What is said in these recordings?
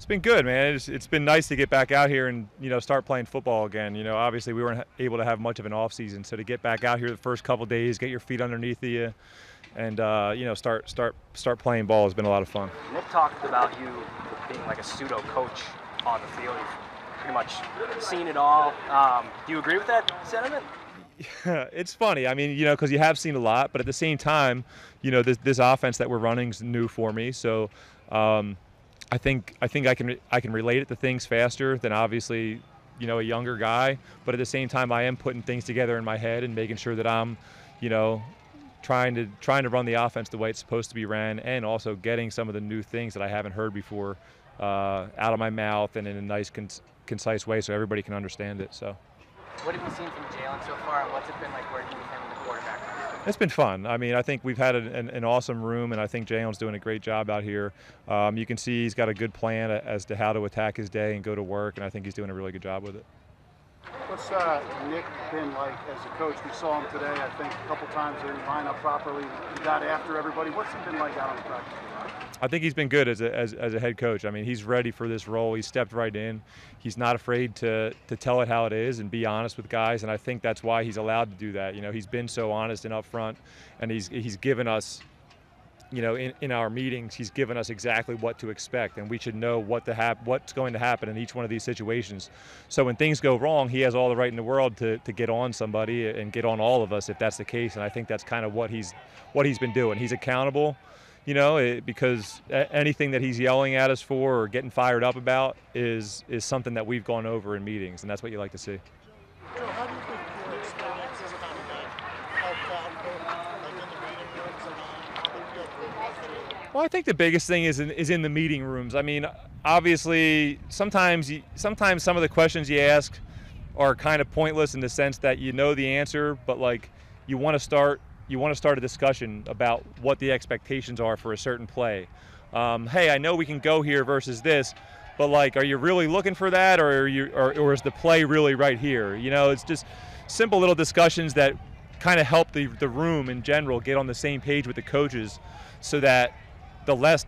It's been good, man. It's been nice to get back out here and start playing football again. Obviously we weren't able to have much of an off season, so to get back out here the first couple days, get your feet underneath you, and start playing ball has been a lot of fun. Nick talked about you being like a pseudo coach on the field. You've pretty much seen it all. Do you agree with that sentiment? It's funny. I mean, because you have seen a lot, but at the same time, this offense that we're running is new for me. So I think I can relate it to things faster than obviously a younger guy. But at the same time, I am putting things together in my head and making sure that I'm trying to run the offense the way it's supposed to be ran, and also getting some of the new things that I haven't heard before out of my mouth and in a nice, concise way, so everybody can understand it. So. What have you seen from Jalen so far, and what's it been like working with him in the quarterback? It's been fun. I mean, I think we've had an awesome room, and I think Jalen's doing a great job out here. You can see he's got a good plan as to how to attack his day and go to work, and I think he's doing a really good job with it. What's Nick been like as a coach? We saw him today, I think, a couple times. He didn't line up properly. He got after everybody. What's he been like out on the practice field? I think he's been good as a head coach. I mean, he's ready for this role. He stepped right in. He's not afraid to tell it how it is and be honest with guys, and I think that's why he's allowed to do that. He's been so honest and upfront, and he's given us, in our meetings, he's given us exactly what to expect, and we should know what's going to happen in each one of these situations. So when things go wrong, he has all the right in the world to get on somebody and get on all of us if that's the case, and I think that's kind of what he's been doing. He's accountable. Because anything that he's yelling at us for or getting fired up about is something that we've gone over in meetings, and that's what you like to see. Joe, how do you think your experience as a quarterback helped out both in the meeting rooms and how they feel? Well, I think the biggest thing is in the meeting rooms. I mean, obviously, sometimes some of the questions you ask are kind of pointless in the sense that you know the answer, but like you want to start a discussion about what the expectations are for a certain play. Hey, I know we can go here versus this, but like, are you really looking for that, or or is the play really right here? It's just simple little discussions that kind of help the room in general get on the same page with the coaches, so that the less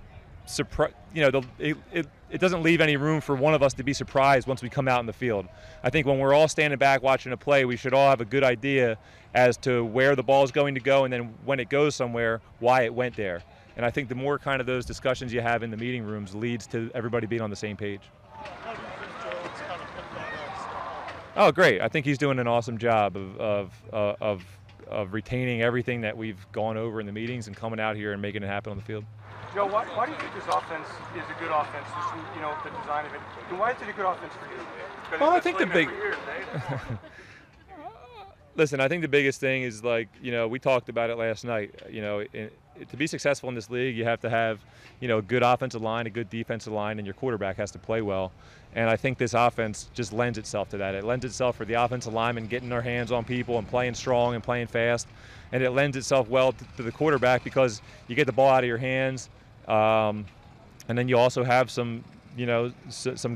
it doesn't leave any room for one of us to be surprised once we come out in the field. I think when we're all standing back watching a play, we should all have a good idea as to where the ball is going to go, and then when it goes somewhere, why it went there. And I think the more kind of those discussions you have in the meeting rooms leads to everybody being on the same page. How do you think Joe's kind of picked that stuff up? Oh, great. I think he's doing an awesome job of retaining everything that we've gone over in the meetings and coming out here and making it happen on the field. Joe, why do you think this offense is a good offense? Just, the design of it. And why is it a good offense for you? Well, I think the big. Listen, I think the biggest thing is we talked about it last night. To be successful in this league, you have to have, a good offensive line, a good defensive line, and your quarterback has to play well. And I think this offense just lends itself to that. It lends itself for the offensive linemen getting their hands on people and playing strong and playing fast. And it lends itself well to the quarterback because you get the ball out of your hands. And then you also have some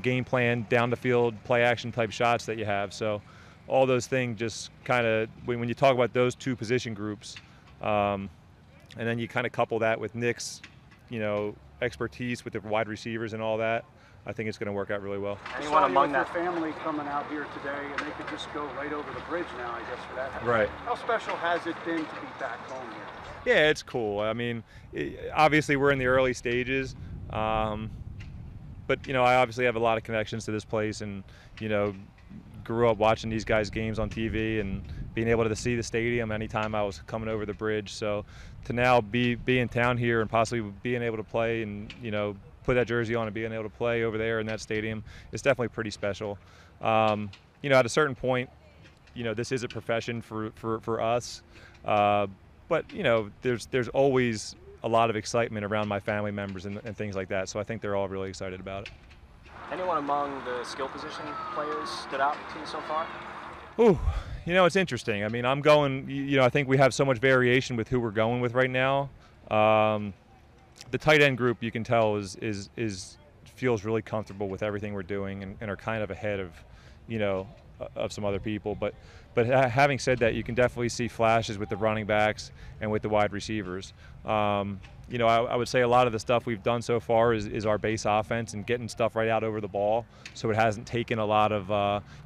game plan down the field, play action type shots that you have. So all those things just kind of, when you talk about those two position groups, and then you kind of couple that with Nick's, expertise with the wide receivers and all that, I think it's going to work out really well. Anyone among that family coming out here today, and they could just go right over the bridge now, I guess, for that. Right. How special has it been to be back home here? Yeah, it's cool. I mean, obviously we're in the early stages, but I obviously have a lot of connections to this place, and grew up watching these guys' games on TV and being able to see the stadium anytime I was coming over the bridge. So to now be in town here and possibly being able to play and put that jersey on and being able to play over there in that stadium is definitely pretty special. At a certain point, this is a profession for us. But there's always a lot of excitement around my family members and things like that. So I think they're all really excited about it. Anyone among the skill position players stood out to you so far? Ooh, it's interesting. I mean, I'm going. I think we have so much variation with who we're going with right now. The tight end group, you can tell, is feels really comfortable with everything we're doing and are kind of ahead of, of some other people. But having said that, you can definitely see flashes with the running backs and with the wide receivers. you know, I would say a lot of the stuff we've done so far is our base offense and getting stuff right out over the ball. So it hasn't taken a lot of,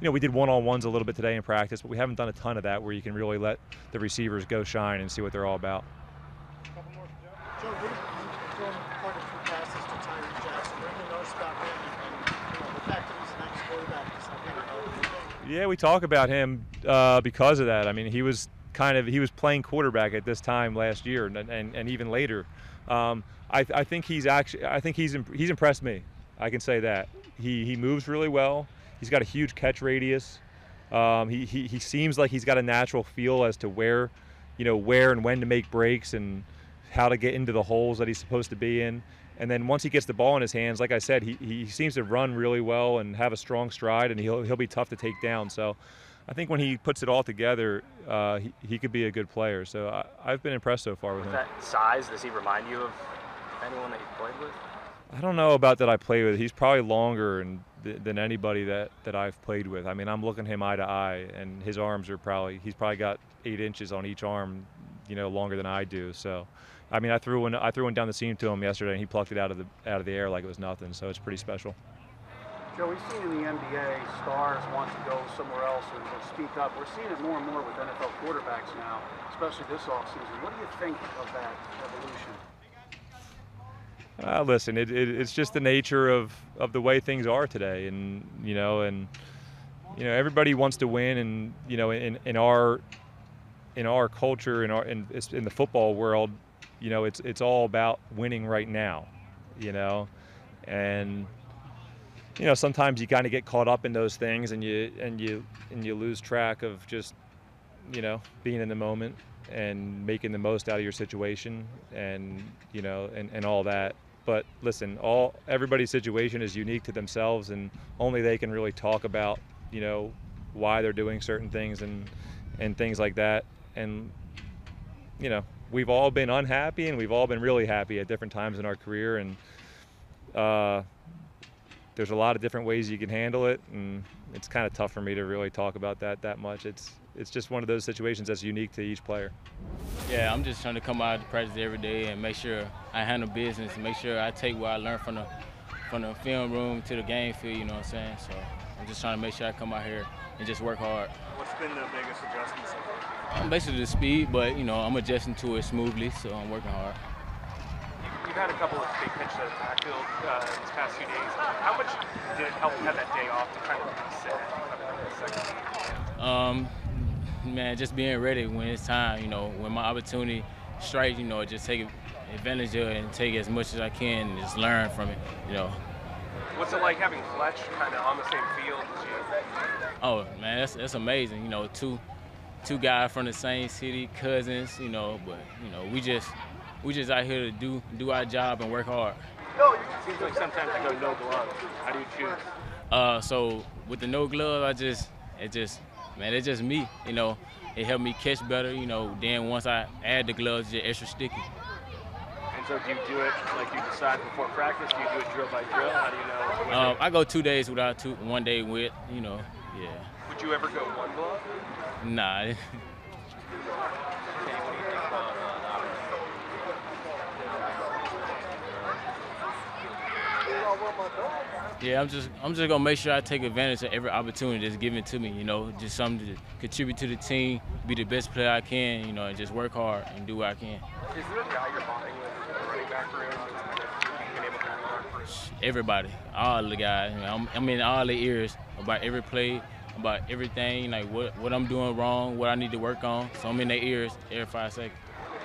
you know, we did one-on-ones a little bit today in practice, but we haven't done a ton of that where you can really let the receivers go shine and see what they're all about. Joe, what have you thrown quite a few passes to Tyree Jackson? What have you noticed about him? And the fact that he's an ex-quarterback is something. Yeah, we talk about him because of that. I mean, he was playing quarterback at this time last year and even later. I think he's impressed me. I can say that. He moves really well. He's got a huge catch radius. He seems like he's got a natural feel as to where and when to make breaks and how to get into the holes that he's supposed to be in. And then once he gets the ball in his hands, like I said, he seems to run really well and have a strong stride, and he'll be tough to take down. So I think when he puts it all together, he could be a good player. So I've been impressed so far with him. That size, does he remind you of anyone that you've played with? I don't know about that I play with. He's probably longer than anybody that I've played with. I mean, I'm looking him eye to eye, and his arms are he's probably got 8 inches on each arm, you know, longer than I do. So, I mean, I threw one down the seam to him yesterday, and he plucked it out of the air like it was nothing. So it's pretty special. Joe, we've seen in the NBA stars want to go somewhere else and speak up. We're seeing it more and more with NFL quarterbacks now, especially this offseason. What do you think of that evolution? Listen, it's just the nature of the way things are today, and everybody wants to win, and in our culture, in the football world, it's all about winning right now, and sometimes you kind of get caught up in those things, and you lose track of just being in the moment and making the most out of your situation, and all that. But listen, everybody's situation is unique to themselves, and only they can really talk about why they're doing certain things and things like that. And we've all been unhappy, and we've all been really happy at different times in our career, and there's a lot of different ways you can handle it, and it's kind of tough for me to really talk about that much. It's just one of those situations that's unique to each player. Yeah, I'm just trying to come out to practice every day and make sure I handle business and make sure I take what I learned from the film room to the game field, you know what I'm saying? So I'm just trying to make sure I come out here and just work hard. What's been the biggest adjustment so far? Basically the speed, but I'm adjusting to it smoothly, so I'm working hard. You've had a couple of big pitches at the backfield these past few days. How much did it help have that day off to kind of reset the second game? Man, just being ready when it's time, when my opportunity strikes, just take advantage of it and take as much as I can and just learn from it, What's it like having Fletch kind of on the same field as you? Oh, man, that's amazing. Two guys from the same city, cousins, but, we just out here to do our job and work hard. It seems like sometimes you go no gloves. How do you choose? So with the no glove, it's just me. It helped me catch better. Then once I add the gloves, it's extra sticky. And so do you do it like you decide before practice? Do you do it drill by drill? How do you know? I go 2 days without 1 day with. Yeah. Would you ever go one glove? Nah. Yeah, I'm just gonna make sure I take advantage of every opportunity that's given to me. Just something to contribute to the team, be the best player I can. And just work hard and do what I can. Is there a guy you're bonding with in the running back room that's been able to learn from? Everybody, all the guys. I'm in all the ears about every play, about everything. Like what I'm doing wrong, what I need to work on. So I'm in their ears every 5 seconds.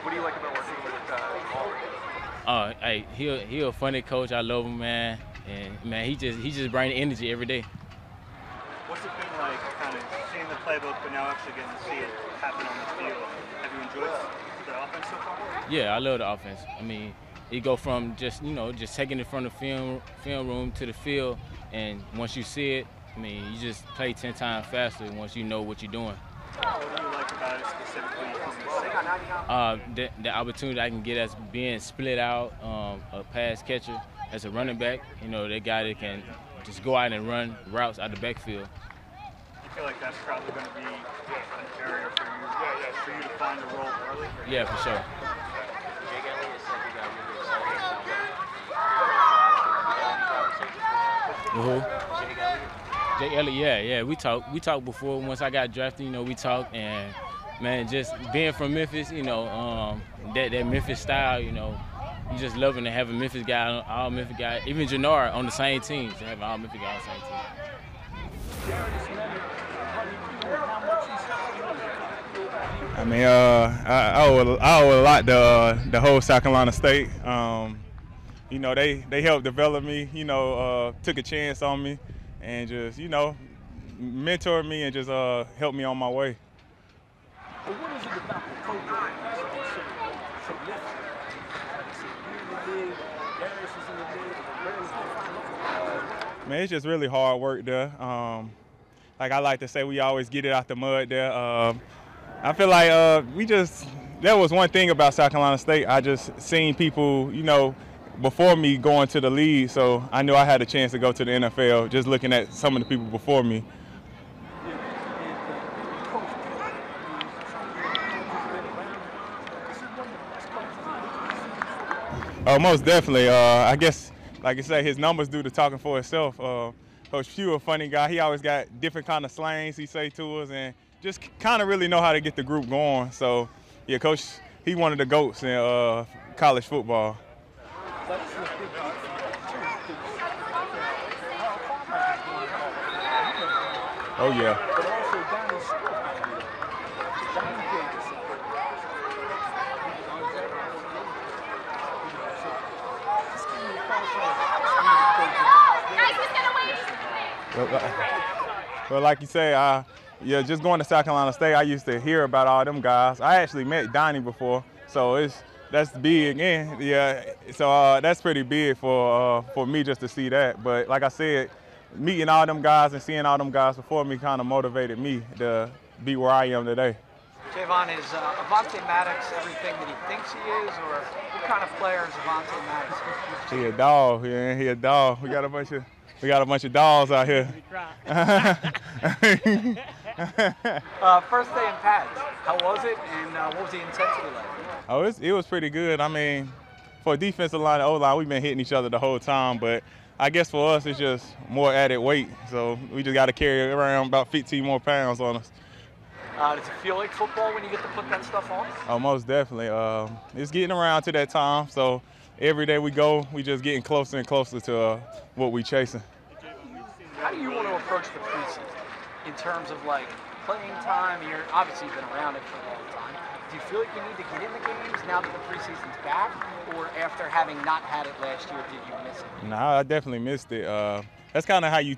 What do you like about working with Paul? Hey, he a funny coach. I love him, man. And man, he just brings energy every day. What's it been like, kind of seeing the playbook, but now actually getting to see it happen on the field? Have you enjoyed the offense so far? Yeah, I love the offense. I mean, it go from just taking it from the film room to the field, and once you see it, I mean, you just play 10 times faster once you know what you're doing. What do you like about it specifically? The opportunity I can get as being split out, a pass catcher as a running back. That guy that can just go out and run routes out the backfield. You feel like that's probably going to be an area for you to find a role early? Yeah, for sure. Jay Gainwell said you got really With who? Jay Elliott, yeah. We talked before. Once I got drafted, you know, we talked, and man, just being from Memphis, you know, that Memphis style, you know, you just loving to have a Memphis guy, all Memphis guy, even Jannard on the same team, to have all Memphis guys on the same team. I mean, I owe a lot to the whole South Carolina State. You know, they helped develop me. You know, took a chance on me, and just, you know, mentored me and just helped me on my way. But what is it about the program that's so different? Man, it's just really hard work there. Like I like to say, we always get it out the mud there. I feel like that was one thing about South Carolina State. I just seen people, you know, before me going to the league, so I knew I had a chance to go to the NFL just looking at some of the people before me. Oh, most definitely. I guess, like I said, his numbers do the talking for itself. Coach Pugh, a funny guy. He always got different kind of slangs he say to us, and just kind of really know how to get the group going. So, yeah, Coach, he one of the GOATs in college football. Oh, yeah. Well, like you say, yeah, just going to South Carolina State, I used to hear about all them guys. I actually met Donnie before, so that's big, and yeah, so that's pretty big for me just to see that. But like I said, meeting all them guys and seeing all them guys before me kind of motivated me to be where I am today. Javon, is Avonte Maddox everything that he thinks he is, or what kind of player is Avonte Maddox? He a dog, yeah, he a dog. We got a bunch of dogs out here. First day in pads, how was it, and what was the intensity like? Oh, it was pretty good. I mean, for defensive line and O-line, we've been hitting each other the whole time, but I guess for us, it's just more added weight. So we just got to carry around about 15 more pounds on us. Does it feel like football when you get to put that stuff on? Oh, most definitely. It's getting around to that time, so every day we go, we just getting closer and closer to what we chasing. How do you want to approach the preseason in terms of like playing time? You're obviously been around it for a long time. Do you feel like you need to get in the games now that the preseason's back, or after having not had it last year, did you miss it? Nah, I definitely missed it. That's kind of how you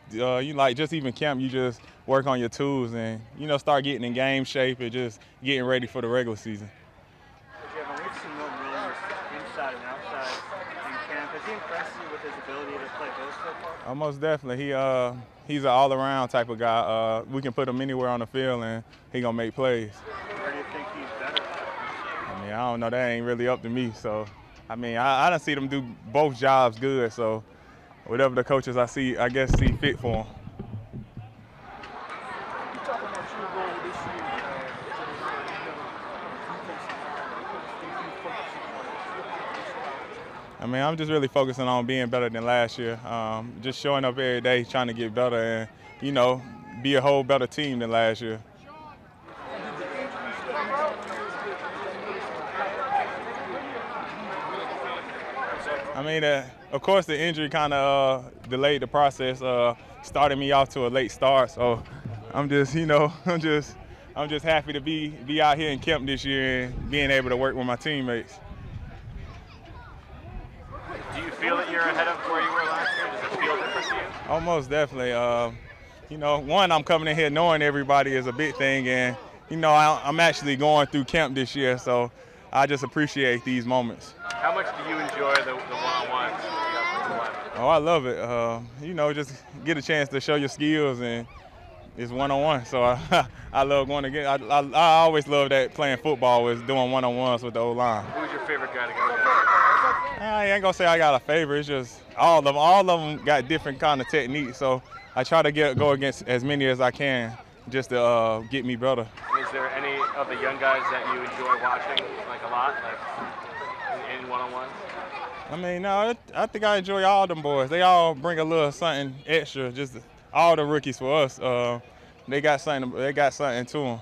like just even camp. You just work on your tools and start getting in game shape and just getting ready for the regular season. Javon, we've seen more rumors inside and outside in camp. Has he impressed you with his ability to play both so far? Most definitely. He's an all-around type of guy. We can put him anywhere on the field and he gonna make plays. Where do you think he's better? I mean, I don't know. That ain't really up to me. So, I mean, I done see them do both jobs good. So, whatever the coaches see fit for them. I mean, I'm just really focusing on being better than last year. Just showing up every day, trying to get better and, be a whole better team than last year. I mean, of course, the injury kind of delayed the process, starting me off to a late start. So I'm just, I'm just happy to be out here in camp this year and being able to work with my teammates. Do you feel that you're ahead of where you were last year? Does it feel different to you? Almost definitely. One, I'm coming in here knowing everybody is a big thing, and I'm actually going through camp this year, so I just appreciate these moments. How much do you enjoy the one-on-ones? Oh, I love it. Just get a chance to show your skills, and it's one-on-one. So I love going again. I always love that playing football was doing one-on-ones with the O-line. Who's your favorite guy to go against? I ain't gonna say I got a favorite. It's just all of them got different kind of techniques. So I try to go against as many as I can just to get me better. And is there any of the young guys that you enjoy watching like a lot, like in one-on-ones? I mean, no, I think I enjoy all them boys. They all bring a little something extra. Just all the rookies for us. They got something to them.